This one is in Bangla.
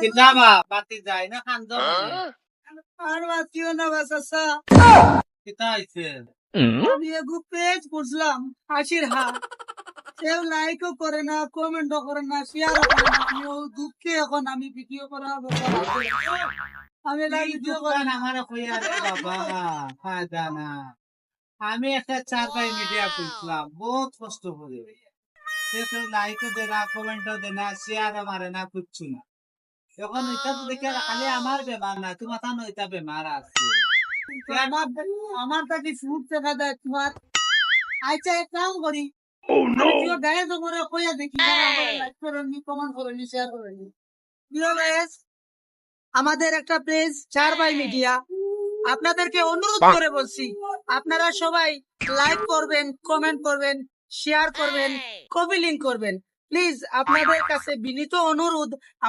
কিতাবা বাতি যায় না খান্দ আর বাতিও না বাসাসা কিতা হইছে আমি এগু পেজ বুঝলাম হাসির হাত কেউ লাইকও করে না কমেন্টও করে না শেয়ারও করে না আমি ও দুঃখে এখন আমি ভিডিও করা আমি ভিডিও করে না আমার কইয়া রে বাবা ফায়দা না আমি একটা 4 মিডিয়া খুলছিলাম বহুত কষ্ট করে কেউ লাইকও দে না কমেন্টও দে না শেয়ারও মারে না কিচ্ছু না এখন এটা তো দেখে খালি আমার বেমার না তোমার তানো এটা বেমার আছে আমার আমার কাছে ফুট দেখা দেয় তোমার আচ্ছা এক কাম করি ভিডিও গায়ে তো করে কইয়া দেখি লাইক করেনি কমেন্ট করেনি শেয়ার করেনি প্রিয় গাইস আমাদের একটা পেজ 4 মিডিয়া আপনাদেরকে অনুরোধ করে বলছি আপনারা সবাই লাইক করবেন কমেন্ট করবেন শেয়ার করবেন কপি লিংক করবেন প্লিজ আপনাদের কাছে বিনীত অনুরোধ